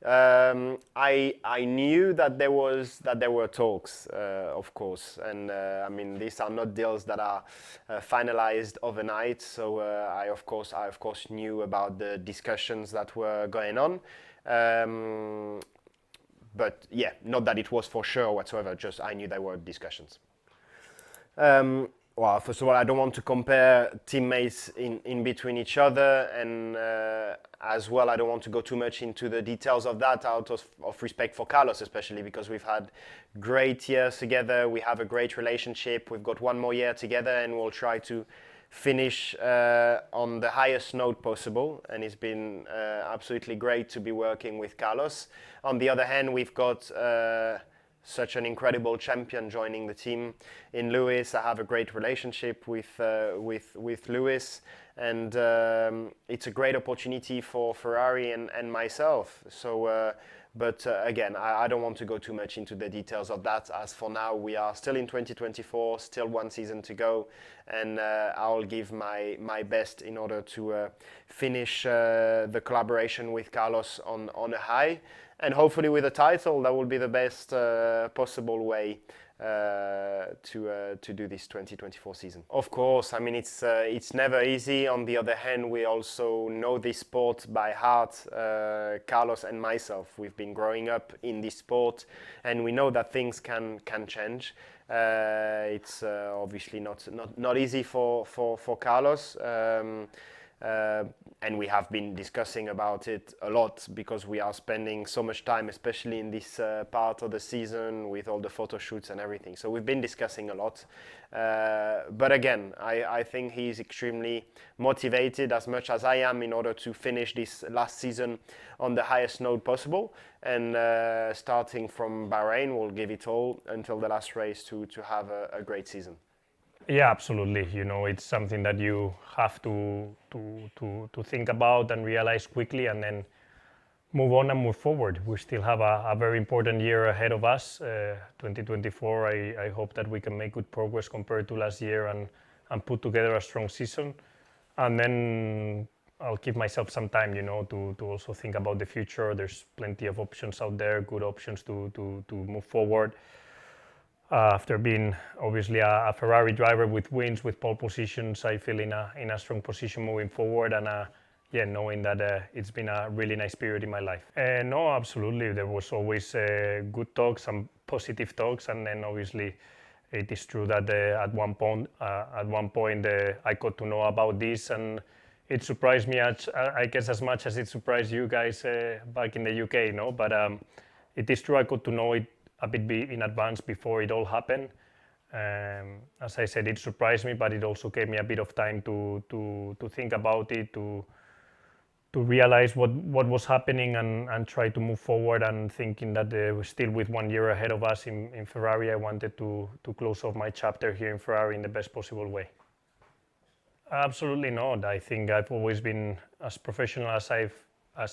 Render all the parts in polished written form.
I knew that there were talks, of course, and I mean these are not deals that are finalized overnight. So I of course knew about the discussions that were going on. But yeah, not that it was for sure whatsoever. Just I knew there were discussions. Well, first of all, I don't want to compare teammates in between each other, and as well, I don't want to go too much into the details of that out of respect for Carlos, especially because we've had great years together. We have a great relationship. We've got one more year together, and we'll try to finish on the highest note possible. And it's been absolutely great to be working with Carlos. On the other hand, we've got such an incredible champion joining the team in Lewis. I have a great relationship with Lewis, and it's a great opportunity for Ferrari and myself. So, but again, I don't want to go too much into the details of that. As for now, we are still in 2024, still one season to go, and I'll give my best in order to finish the collaboration with Carlos on a high. And hopefully with a title, that will be the best possible way to do this 2024 season. Of course, I mean, it's never easy. On the other hand, we also know this sport by heart, Carlos and myself. We've been growing up in this sport, and we know that things can change. It's obviously not easy for Carlos. And we have been discussing about it a lot because we are spending so much time, especially in this part of the season with all the photo shoots and everything. So we've been discussing a lot. But again, I think he's extremely motivated as much as I am in order to finish this last season on the highest note possible. And starting from Bahrain, we'll give it all until the last race to have a great season. Yeah, absolutely. You know, it's something that you have to think about and realize quickly, and then move on and move forward. We still have a very important year ahead of us. 2024. I hope that we can make good progress compared to last year and put together a strong season. And then I'll give myself some time, you know, to also think about the future. There's plenty of options out there, good options to move forward. After being obviously a Ferrari driver with wins, with pole positions, I feel in a strong position moving forward, and knowing that it's been a really nice period in my life. No, absolutely, there was always good talks and positive talks, and then obviously it is true that at one point I got to know about this, and it surprised me, I guess, as much as it surprised you guys back in the UK, no? But it is true I got to know it a bit in advance before it all happened. As I said, it surprised me, but it also gave me a bit of time to think about it, to realize what was happening and try to move forward, and thinking that still with 1 year ahead of us in Ferrari, I wanted to close off my chapter here in Ferrari in the best possible way. Absolutely not. I think I've always been as professional as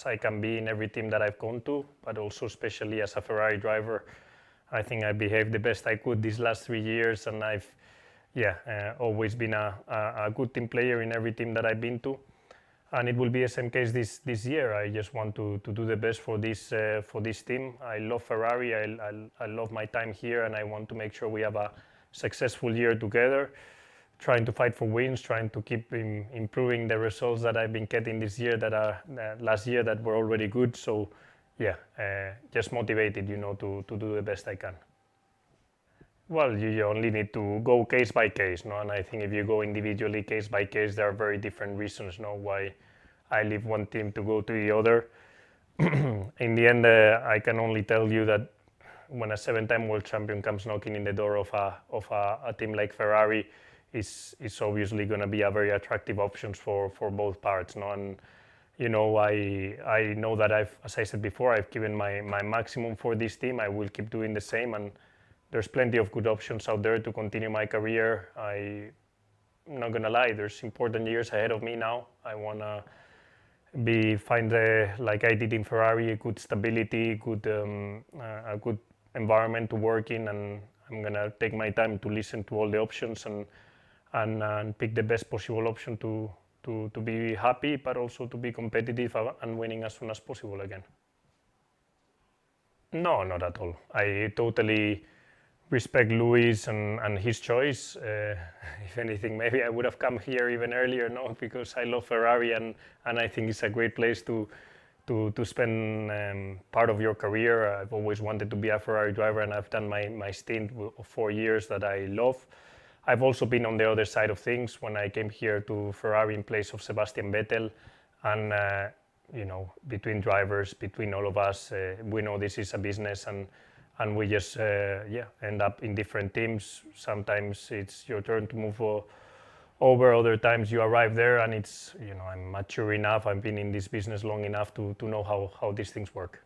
I can be in every team that I've gone to, but also especially as a Ferrari driver. I think I behaved the best I could these last 3 years, and I've always been a good team player in every team that I've been to, and it will be the same case this year. I just want to do the best for this team. I love Ferrari. I love my time here, and I want to make sure we have a successful year together, trying to fight for wins, trying to keep improving the results that I've been getting this year that are last year that were already good. So just motivated, you know, to do the best I can. Well, you only need to go case by case, no? And I think if you go individually, case by case, there are very different reasons, no, why I leave one team to go to the other. In the end, I can only tell you that when a 7-time world champion comes knocking in the door of a team like Ferrari, it's obviously going to be a very attractive option for both parts, no? And you know, I know that as I said before, I've given my maximum for this team. I will keep doing the same, and there's plenty of good options out there to continue my career. I'm not gonna lie, there's important years ahead of me now. I wanna find like I did in Ferrari, a good stability, a good environment to work in, and I'm gonna take my time to listen to all the options and pick the best possible option to be happy, but also to be competitive and winning as soon as possible again. No, not at all. I totally respect Luis and his choice. If anything, maybe I would have come here even earlier, no, because I love Ferrari and I think it's a great place to spend part of your career. I've always wanted to be a Ferrari driver, and I've done my stint of 4 years that I love. I've also been on the other side of things when I came here to Ferrari in place of Sebastian Vettel, and between drivers, between all of us, we know this is a business, and we just end up in different teams. Sometimes it's your turn to move over, other times you arrive there, and it's I'm mature enough, I've been in this business long enough to know how these things work.